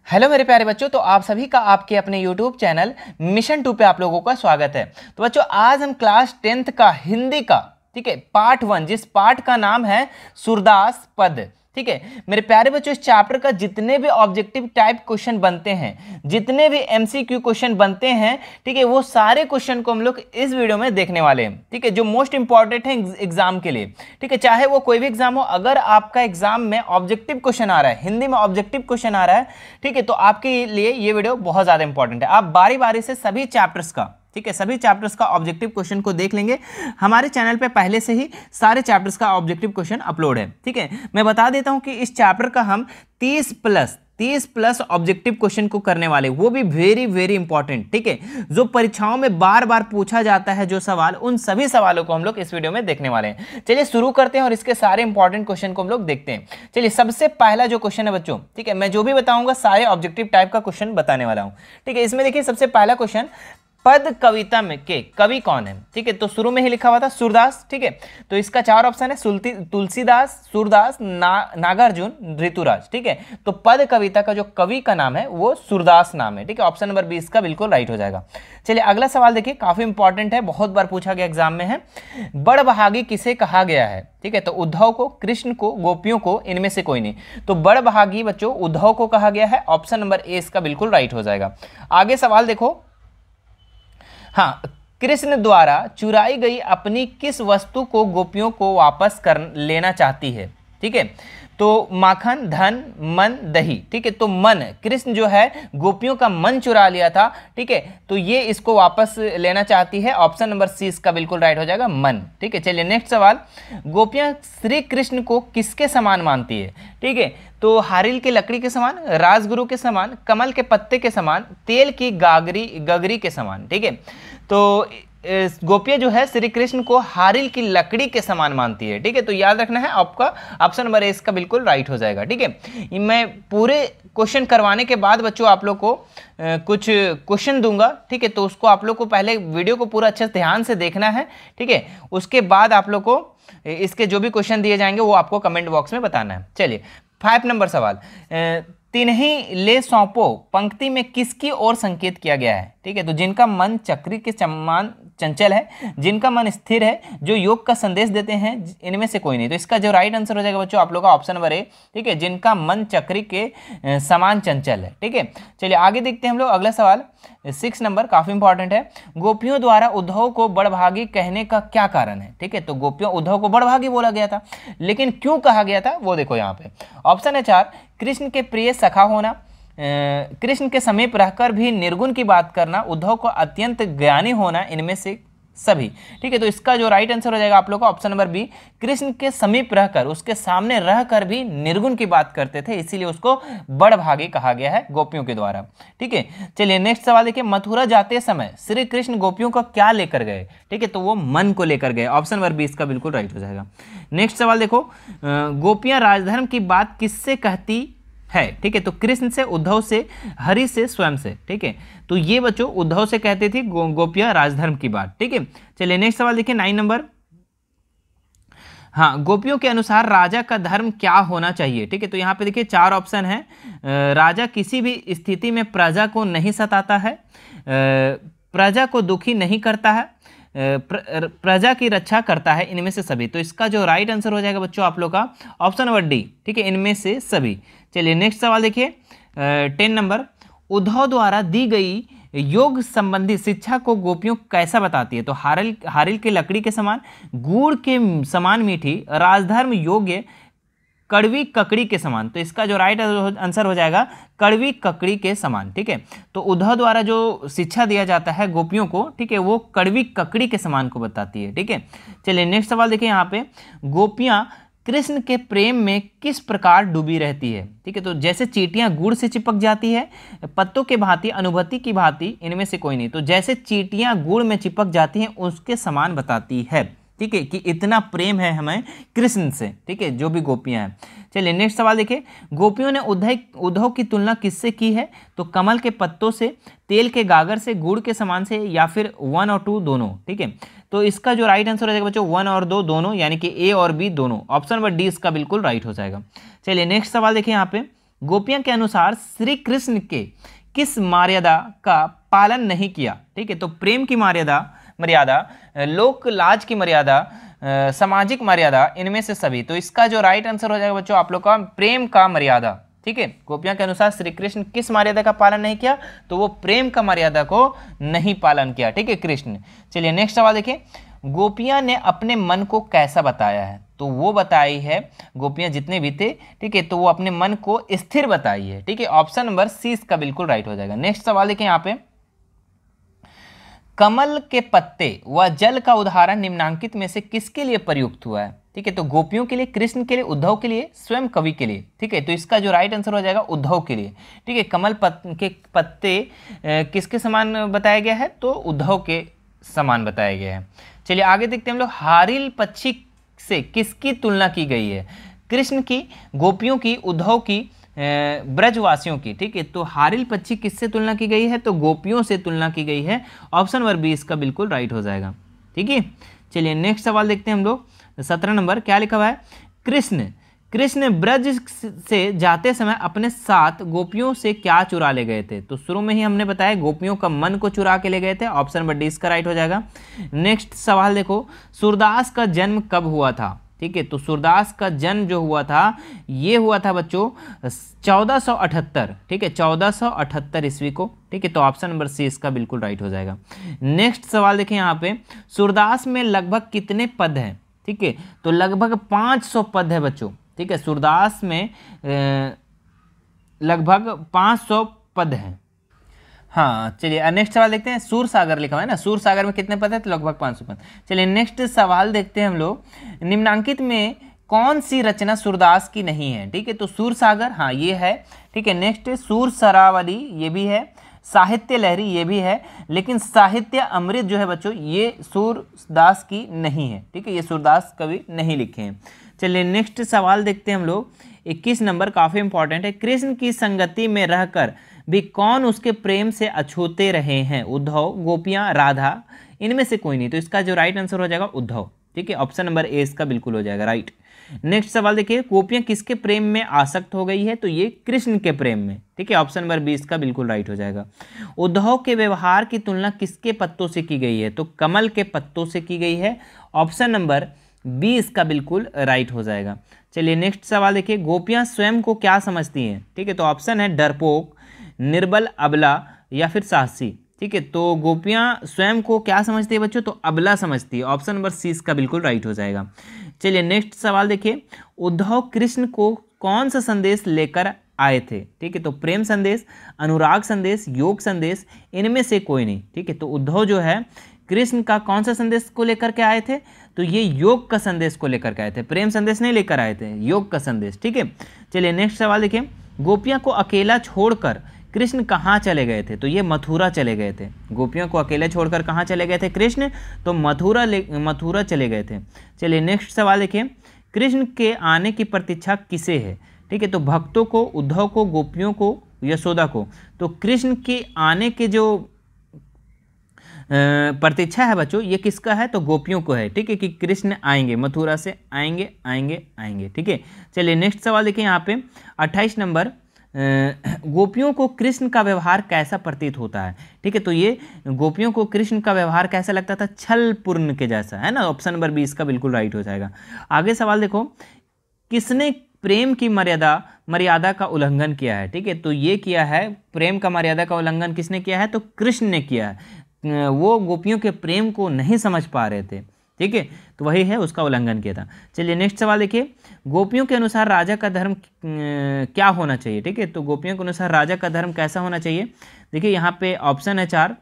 Hello मेरे प्यारे बच्चों, तो आप सभी का आपके अपने यूट्यूब चैनल मिशन 2 पे आप लोगों का स्वागत है। तो बच्चों, आज हम क्लास 10th का हिंदी का, ठीक है, पार्ट 1, जिस पार्ट का नाम है सूरदास पद, ठीक है मेरे प्यारे बच्चों, इस चैप्टर का जितने भी ऑब्जेक्टिव टाइप क्वेश्चन बनते हैं, जितने भी एमसीक्यू क्वेश्चन बनते हैं, ठीक है, वो सारे क्वेश्चन को हम लोग इस वीडियो में देखने वाले हैं, ठीक है, जो मोस्ट इंपॉर्टेंट है एग्जाम के लिए, ठीक है, चाहे वो कोई भी एग्जाम हो। अगर आपका एग्जाम में ऑब्जेक्टिव क्वेश्चन आ रहा है, हिंदी में ऑब्जेक्टिव क्वेश्चन आ रहा है, ठीक है, तो आपके लिए ये वीडियो बहुत ज्यादा इंपॉर्टेंट है। आप बारी बारी से सभी चैप्टर्स का, ठीक है, सभी चैप्टर्स का ऑब्जेक्टिव क्वेश्चन को देख लेंगे। हमारे चैनल पे पहले से ही सारे चैप्टर्स का ऑब्जेक्टिव क्वेश्चन अपलोड है, ठीक है। मैं बता देता हूं कि इस चैप्टर का हम 30 प्लस ऑब्जेक्टिव क्वेश्चन को करने वाले, वो भी वेरी वेरी इंपॉर्टेंट, ठीक है, जो परीक्षाओं में बार बार पूछा जाता है जो सवाल, उन सभी सवालों को हम लोग इस वीडियो में देखने वाले हैं। चलिए शुरू करते हैं और इसके सारे इंपॉर्टेंट क्वेश्चन को हम लोग देखते हैं। चलिए, सबसे पहला जो क्वेश्चन है बच्चों, ठीक है, मैं जो भी बताऊंगा सारे ऑब्जेक्टिव टाइप का क्वेश्चन बताने वाला हूं, ठीक है। इसमें देखिए सबसे पहला क्वेश्चन, पद कविता में के कवि कौन है, ठीक है, तो शुरू में ही लिखा हुआ था सूरदास, ठीक है, तो इसका 4 ऑप्शन है, तुलसीदास, सूरदास, नागार्जुन, ऋतुराज, ठीक है। तो पद कविता का जो कवि का नाम है वो सूरदास नाम है, ठीक है, ऑप्शन नंबर 20 का बिल्कुल राइट हो जाएगा। चलिए अगला सवाल देखिए, काफी इंपॉर्टेंट है, बहुत बार पूछा गया एग्जाम में है। बड़भागी किसे कहा गया है, ठीक है, तो उद्धव को, कृष्ण को, गोपियों को, इनमें से कोई नहीं। तो बड़भागी बच्चों उद्धव को कहा गया है, ऑप्शन नंबर ए इसका बिल्कुल राइट हो जाएगा। आगे सवाल देखो, हाँ, कृष्ण द्वारा चुराई गई अपनी किस वस्तु को गोपियों को वापस कर लेना चाहती है, ठीक है, तो माखन, धन, मन, दही, ठीक है, तो मन, कृष्ण जो है गोपियों का मन चुरा लिया था, ठीक है, तो ये इसको वापस लेना चाहती है, ऑप्शन नंबर सी इसका बिल्कुल राइट हो जाएगा, मन, ठीक है। चलिए नेक्स्ट सवाल, गोपियां श्री कृष्ण को किसके समान मानती है, ठीक है, तो हारिल की लकड़ी के समान, राजगुरु के समान, कमल के पत्ते के समान, तेल की गगरी के समान, ठीक है। तो गोपियां जो है श्री कृष्ण को हारिल की लकड़ी के समान मानती है, ठीक है, तो याद रखना है आपका ऑप्शन नंबर ए इसका बिल्कुल राइट हो जाएगा, ठीक है। मैं पूरे क्वेश्चन करवाने के बाद बच्चों आप लोग को कुछ क्वेश्चन दूंगा, ठीक है, तो उसको आप लोग को पहले वीडियो को पूरा अच्छे से ध्यान से देखना है, ठीक है, उसके बाद आप लोग को इसके जो भी क्वेश्चन दिए जाएंगे वो आपको कमेंट बॉक्स में बताना है। चलिए 5 नंबर सवाल, तिन्हीं ले सौंपो पंक्ति में किसकी ओर संकेत किया गया है, ठीक है, तो जिनका मन चक्री के समान चंचल है, जिनका मन स्थिर है, जो योग का संदेश देते हैं, इनमें से कोई नहीं। तो इसका जो राइट आंसर हो जाएगा बच्चों आप लोग का ऑप्शन नंबर ए, ठीक है, जिनका मन चक्री के समान चंचल है, ठीक है। चलिए आगे देखते हैं हम लोग, अगला सवाल 6 नंबर काफी इंपॉर्टेंट है, गोपियों द्वारा उद्धव को बड़भागी कहने का क्या कारण है, ठीक है, तो गोपियों उद्धव को बड़भागी बोला गया था, लेकिन क्यों कहा गया था वो देखो यहाँ पे, ऑप्शन है 4, कृष्ण के प्रिय सखा होना, कृष्ण के समीप रहकर भी निर्गुण की बात करना, उद्धव को अत्यंत ज्ञानी होना, इनमें से सभी, ठीक है। तो इसका जो राइट आंसर हो जाएगा आप लोग का ऑप्शन नंबर बी, कृष्ण के समीप रहकर, उसके सामने रहकर भी निर्गुण की बात करते थे, इसीलिए उसको बड़भागी कहा गया है गोपियों के द्वारा, ठीक है। चलिए नेक्स्ट सवाल देखिए, मथुरा जाते समय श्री कृष्ण गोपियों को क्या लेकर गए, ठीक है, तो वो मन को लेकर गए, ऑप्शन नंबर बी इसका बिल्कुल राइट हो जाएगा। नेक्स्ट सवाल देखो, गोपियां राजधर्म की बात किससे कहती है, ठीक है, तो कृष्ण से, उद्धव से, हरि से, स्वयं से, ठीक है, तो ये बच्चों उद्धव से कहते थे गोपियां राजधर्म की बात, ठीक है। चलिए नेक्स्ट सवाल देखिए 9 नंबर, हाँ, गोपियों के अनुसार राजा का धर्म क्या होना चाहिए, ठीक है, तो यहाँ पे देखिए 4 ऑप्शन है, राजा किसी भी स्थिति में प्रजा को नहीं सताता है, प्रजा को दुखी नहीं करता है, प्रजा की रक्षा करता है, इनमें से सभी। तो इसका जो राइट आंसर हो जाएगा बच्चों आप लोग का ऑप्शन नंबर डी, ठीक है, इनमें से सभी। चलिए नेक्स्ट सवाल देखिए 10 नंबर, उद्धव द्वारा दी गई योग संबंधी शिक्षा को गोपियों कैसा बताती है, तो हारिल के लकड़ी के समान, गुड़ के समान मीठी, राजधर्म योग्य, कड़वी ककड़ी के समान। तो इसका जो राइट आंसर हो जाएगा कड़वी ककड़ी के समान, ठीक है। तो उद्धव द्वारा जो शिक्षा दिया जाता है गोपियों को, ठीक है, वो कड़वी ककड़ी के समान को बताती है, ठीक है। चलिए नेक्स्ट सवाल देखिए, यहाँ पे गोपियां कृष्ण के प्रेम में किस प्रकार डूबी रहती है, ठीक है, तो जैसे चींटियां गुड़ से चिपक जाती है, पत्तों के भांति, अनुभूति की भांति, इनमें से कोई नहीं। तो जैसे चींटियां गुड़ में चिपक जाती हैं उसके समान बताती है, ठीक है, कि इतना प्रेम है हमें कृष्ण से, ठीक है, जो भी गोपियां हैं। चलिए नेक्स्ट सवाल देखिए, गोपियों ने उद्धव की तुलना किससे की है, तो कमल के पत्तों से, तेल के गागर से, गुड़ के समान से, या फिर 1 और 2 दोनों, ठीक है। तो इसका जो राइट आंसर हो जाएगा बच्चों 1 और 2 दोनों, यानी कि ए और बी दोनों, ऑप्शन नंबर डी इसका बिल्कुल राइट हो जाएगा। चलिए नेक्स्ट सवाल देखिए, यहाँ पे गोपियां के अनुसार श्री कृष्ण के किस मर्यादा का पालन नहीं किया? ठीक है, तो प्रेम की मर्यादा मर्यादा लोक लाज की मर्यादा, सामाजिक मर्यादा, इनमें से सभी। तो इसका जो राइट आंसर हो जाएगा बच्चों आप लोग का प्रेम का मर्यादा। ठीक है, गोपियां के अनुसार श्री कृष्ण किस मर्यादा का पालन नहीं किया? तो वो प्रेम का मर्यादा को नहीं पालन किया। ठीक है, कृष्ण। चलिए नेक्स्ट सवाल देखिए, गोपियां ने अपने मन को कैसा बताया है? तो वो बताई है, गोपियां जितने भी थे, ठीक है, तो वो अपने मन को स्थिर बताई है। ठीक है, ऑप्शन नंबर सी इसका बिल्कुल राइट हो जाएगा। नेक्स्ट सवाल देखिए यहाँ पे, कमल के पत्ते व जल का उदाहरण निम्नांकित में से किसके लिए प्रयुक्त हुआ है? ठीक है, तो गोपियों के लिए, कृष्ण के लिए, उद्धव के लिए, स्वयं कवि के लिए। ठीक है, तो इसका जो राइट आंसर हो जाएगा उद्धव के लिए। ठीक है, कमल के पत्ते किसके समान बताया गया है? तो उद्धव के समान बताया गया है। चलिए आगे देखते हैं हम लोग, हारिल पक्षी से किसकी तुलना की गई है? कृष्ण की, गोपियों की, उद्धव की, ब्रजवासियों की। ठीक है, तो हारिल पक्षी किससे तुलना की गई है? तो गोपियों से तुलना की गई है। ऑप्शन नंबर बी इसका बिल्कुल राइट हो जाएगा। ठीक है, चलिए नेक्स्ट सवाल देखते हैं हम लोग, 17 नंबर क्या लिखा हुआ है, कृष्ण ब्रज से जाते समय अपने साथ गोपियों से क्या चुरा ले गए थे? तो शुरू में ही हमने बताया गोपियों का मन को चुरा के ले गए थे। ऑप्शन नंबर डी इसका राइट हो जाएगा। नेक्स्ट सवाल देखो, सूरदास का जन्म कब हुआ था? ठीक है, तो सूरदास का जन्म जो हुआ था, ये हुआ था बच्चों 1478। ठीक है, 1478 ईस्वी को। ठीक है, तो ऑप्शन नंबर सी इसका बिल्कुल राइट हो जाएगा। नेक्स्ट सवाल देखें यहाँ पे, सूरदास में लगभग कितने पद हैं? ठीक है, तो लगभग 500 पद है बच्चों। ठीक है, सूरदास में लगभग 500 पद हैं। हाँ, चलिए नेक्स्ट सवाल देखते हैं, सूर सागर लिखा हुआ है ना, सूर सागर में कितने पद है? तो लगभग 500 पद। चलिए नेक्स्ट सवाल देखते हैं हम लोग, निम्नांकित में कौन सी रचना सूरदास की नहीं है? ठीक है, तो सूर सागर, हाँ ये है। ठीक है, नेक्स्ट सूर सरावली, ये भी है। साहित्य लहरी, ये भी है। लेकिन साहित्य अमृत जो है बच्चों, ये सूरदास की नहीं है। ठीक है, ये सूरदास कभी नहीं लिखे हैं। चलिए नेक्स्ट सवाल देखते हैं हम लोग, 21 नंबर काफ़ी इंपॉर्टेंट है, कृष्ण की संगति में रहकर भी कौन उसके प्रेम से अछूते रहे हैं? उद्धव, गोपियां, राधा, इनमें से कोई नहीं। तो इसका जो राइट आंसर हो जाएगा उद्धव। ठीक है, ऑप्शन नंबर ए इसका बिल्कुल हो जाएगा राइट। नेक्स्ट सवाल देखिए, गोपियां किसके प्रेम में आसक्त हो गई है? तो ये कृष्ण के प्रेम में। ठीक है, ऑप्शन नंबर बी इसका बिल्कुल राइट हो जाएगा। उद्धव के व्यवहार की तुलना किसके पत्तों से की गई है? तो कमल के पत्तों से की गई है। ऑप्शन नंबर बी इसका बिल्कुल राइट हो जाएगा। चलिए नेक्स्ट सवाल देखिए, गोपियां स्वयं को क्या समझती हैं? ठीक है, तो ऑप्शन है डरपोक, निर्बल, अबला या फिर साहसी। ठीक है, तो गोपियां स्वयं को क्या समझती है बच्चों? तो अबला समझती है। ऑप्शन नंबर सी इसका बिल्कुल राइट हो जाएगा। चलिए नेक्स्ट सवाल देखिए, उद्धव कृष्ण को कौन सा संदेश लेकर आए थे? ठीक है, तो प्रेम संदेश, अनुराग संदेश, योग संदेश, इनमें से कोई नहीं। ठीक है, तो उद्धव जो है कृष्ण का कौन सा संदेश को लेकर के आए थे? तो ये योग का संदेश को लेकर के आए थे, प्रेम संदेश नहीं लेकर आए थे, योग का संदेश। ठीक है, चलिए नेक्स्ट सवाल देखिए, गोपियां को अकेला छोड़कर कृष्ण कहाँ चले गए थे? तो ये मथुरा चले गए थे। गोपियों को अकेले छोड़कर कहाँ चले गए थे कृष्ण? तो मथुरा चले गए थे। चलिए नेक्स्ट सवाल देखिए, कृष्ण के आने की प्रतीक्षा किसे है? ठीक है, तो भक्तों को, उद्धव को, गोपियों को, यशोदा को। तो कृष्ण के आने के जो प्रतीक्षा है बच्चों, ये किसका है? तो गोपियों को है। ठीक है, कि कृष्ण आएंगे, मथुरा से आएंगे आएंगे आएंगे। ठीक है, चलिए नेक्स्ट सवाल देखिए यहाँ पे 28 नंबर, गोपियों को कृष्ण का व्यवहार कैसा प्रतीत होता है? ठीक है, तो ये गोपियों को कृष्ण का व्यवहार कैसा लगता था? छल पूर्ण के जैसा, है ना। ऑप्शन नंबर बी इसका बिल्कुल राइट हो जाएगा। आगे सवाल देखो, किसने प्रेम की मर्यादा का उल्लंघन किया है? ठीक है, तो ये किया है, प्रेम का मर्यादा का उल्लंघन किसने किया है? तो कृष्ण ने किया है। वो गोपियों के प्रेम को नहीं समझ पा रहे थे। ठीक है, तो वही है, उसका उल्लंघन किया था। चलिए नेक्स्ट सवाल देखिए, गोपियों के अनुसार राजा का धर्म क्या होना चाहिए? ठीक है, तो गोपियों के अनुसार राजा का धर्म कैसा होना चाहिए? देखिए यहाँ पे ऑप्शन है 4।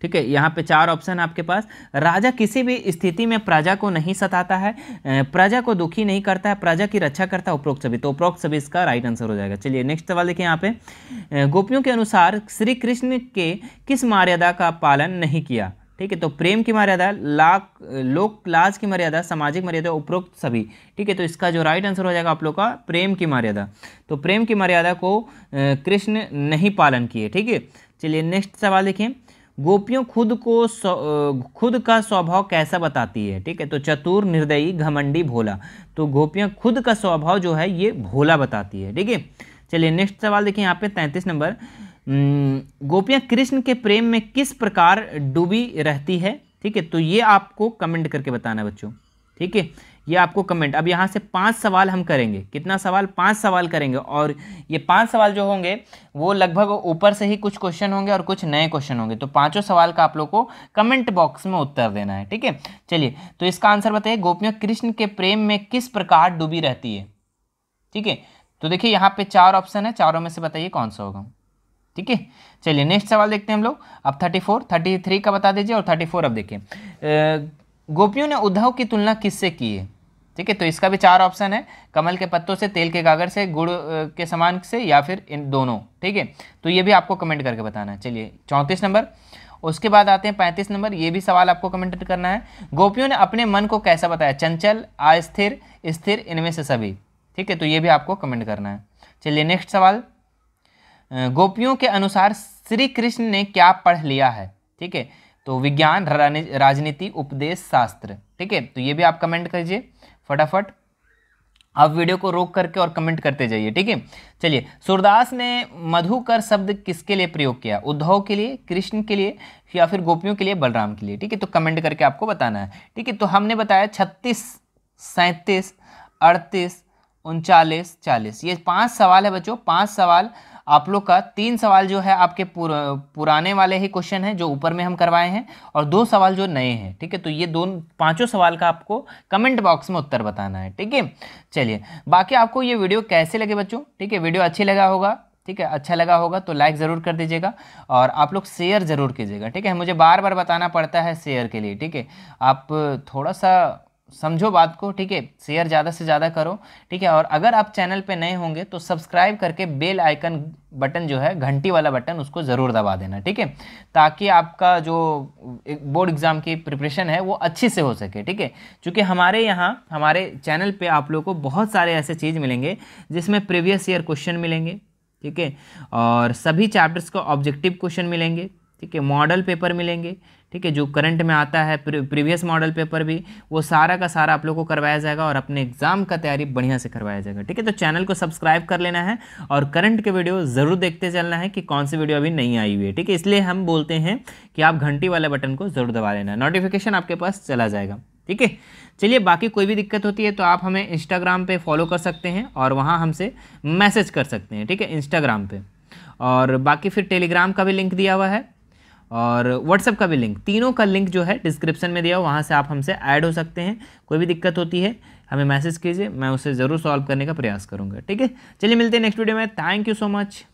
ठीक है, यहाँ पे 4 ऑप्शन आपके पास। राजा किसी भी स्थिति में प्रजा को नहीं सताता है, प्रजा को दुखी नहीं करता है, प्रजा की रक्षा करता है, उपरोक्त सभी। तो उपरोक्त सभी इसका राइट आंसर हो जाएगा। चलिए नेक्स्ट सवाल देखिए यहाँ पे, गोपियों के अनुसार श्री कृष्ण के किस मर्यादा का पालन नहीं किया? ठीक है, तो प्रेम की मर्यादा, लोक लाज की मर्यादा, सामाजिक मर्यादा, उपरोक्त सभी। ठीक है, तो इसका जो राइट आंसर हो जाएगा आप लोग का प्रेम की मर्यादा। तो प्रेम की मर्यादा को कृष्ण नहीं पालन किए। ठीक है, चलिए नेक्स्ट सवाल देखिए, गोपियों खुद का स्वभाव कैसा बताती है, ठीक है। तो चतुर, निर्दयी, घमंडी, भोला। तो गोपियां खुद का स्वभाव जो है ये भोला बताती है, ठीक है। चलिए नेक्स्ट सवाल देखिए यहाँ पे 33 नंबर। गोपियां कृष्ण के प्रेम में किस प्रकार डूबी रहती है, ठीक है। तो ये आपको कमेंट करके बताना है बच्चों, ठीक है। ये आपको कमेंट, अब यहाँ से 5 सवाल हम करेंगे। कितना सवाल? 5 सवाल करेंगे। और ये 5 सवाल जो होंगे वो लगभग ऊपर से ही कुछ क्वेश्चन होंगे और कुछ नए क्वेश्चन होंगे। तो पांचों सवाल का आप लोग को कमेंट बॉक्स में उत्तर देना है, ठीक है। चलिए तो इसका आंसर बताइए, गोपियां कृष्ण के प्रेम में किस प्रकार डूबी रहती है, ठीक है। तो देखिए यहाँ पे 4 ऑप्शन है, चारों में से बताइए कौन सा होगा, ठीक है। चलिए नेक्स्ट सवाल देखते हैं हम लोग। अब 34, 33 का बता दीजिए और 34 अब देखिए। गोपियों ने उद्धव की तुलना किससे की है, ठीक है। तो इसका भी 4 ऑप्शन है, कमल के पत्तों से, तेल के गागर से, गुड़ के समान से, या फिर इन दोनों, ठीक है। तो ये भी आपको कमेंट करके बताना है। चलिए 34 नंबर। उसके बाद आते हैं 35 नंबर। ये भी सवाल आपको कमेंट करना है। गोपियों ने अपने मन को कैसा बताया, चंचल, अस्थिर, स्थिर, इनमें से सभी, ठीक है। तो ये भी आपको कमेंट करना है। चलिए नेक्स्ट सवाल। गोपियों के अनुसार श्री कृष्ण ने क्या पढ़ लिया है, ठीक है। तो विज्ञान, राजनीति, उपदेश, शास्त्र, ठीक है। तो ये भी आप कमेंट कीजिए फटाफट। आप वीडियो को रोक करके और कमेंट करते जाइए, ठीक है। चलिए, सूरदास ने मधुकर शब्द किसके लिए प्रयोग किया, उद्धव के लिए, कृष्ण के लिए, या फिर गोपियों के लिए, बलराम के लिए, ठीक है। तो कमेंट करके आपको बताना है, ठीक है। तो हमने बताया 36, 37, 38, 39, 40। ये 5 सवाल है बच्चों, 5 सवाल आप लोग का। 3 सवाल जो है आपके पुराने वाले ही क्वेश्चन हैं जो ऊपर में हम करवाए हैं, और 2 सवाल जो नए हैं, ठीक है। तो ये पांचों सवाल का आपको कमेंट बॉक्स में उत्तर बताना है, ठीक है। चलिए, बाकी आपको ये वीडियो कैसे लगे बच्चों, ठीक है। वीडियो अच्छी लगा होगा, ठीक है, अच्छा लगा होगा तो लाइक ज़रूर कर दीजिएगा, और आप लोग शेयर ज़रूर कीजिएगा, ठीक है। मुझे बार बार बताना पड़ता है शेयर के लिए, ठीक है। आप थोड़ा सा समझो बात को, ठीक है। शेयर ज़्यादा से ज़्यादा करो, ठीक है। और अगर आप चैनल पे नए होंगे तो सब्सक्राइब करके बेल आइकन बटन जो है, घंटी वाला बटन, उसको ज़रूर दबा देना, ठीक है। ताकि आपका जो बोर्ड एग्ज़ाम की प्रिपरेशन है वो अच्छी से हो सके, ठीक है। क्योंकि हमारे यहाँ हमारे चैनल पे आप लोगों को बहुत सारे ऐसे चीज़ मिलेंगे जिसमें प्रीवियस ईयर क्वेश्चन मिलेंगे, ठीक है। और सभी चैप्टर्स का ऑब्जेक्टिव क्वेश्चन मिलेंगे, ठीक है। मॉडल पेपर मिलेंगे, ठीक है, जो करंट में आता है, प्रीवियस मॉडल पेपर भी, वो सारा का सारा आप लोगों को करवाया जाएगा, और अपने एग्जाम का तैयारी बढ़िया से करवाया जाएगा, ठीक है। तो चैनल को सब्सक्राइब कर लेना है, और करंट के वीडियो ज़रूर देखते चलना है कि कौन सी वीडियो अभी नहीं आई हुई है, ठीक है। इसलिए हम बोलते हैं कि आप घंटी वाले बटन को ज़रूर दबा लेना, नोटिफिकेशन आपके पास चला जाएगा, ठीक है। चलिए, बाकी कोई भी दिक्कत होती है तो आप हमें इंस्टाग्राम पे फॉलो कर सकते हैं, और वहाँ हमसे मैसेज कर सकते हैं, ठीक है, इंस्टाग्राम पे। और बाकी फिर टेलीग्राम का भी लिंक दिया हुआ है, और व्हाट्सएप का भी लिंक, तीनों का लिंक जो है डिस्क्रिप्शन में दिया हुआ, वहाँ से आप हमसे ऐड हो सकते हैं। कोई भी दिक्कत होती है हमें मैसेज कीजिए, मैं उसे ज़रूर सॉल्व करने का प्रयास करूँगा, ठीक है। चलिए, मिलते हैं नेक्स्ट वीडियो में। Thank you so much.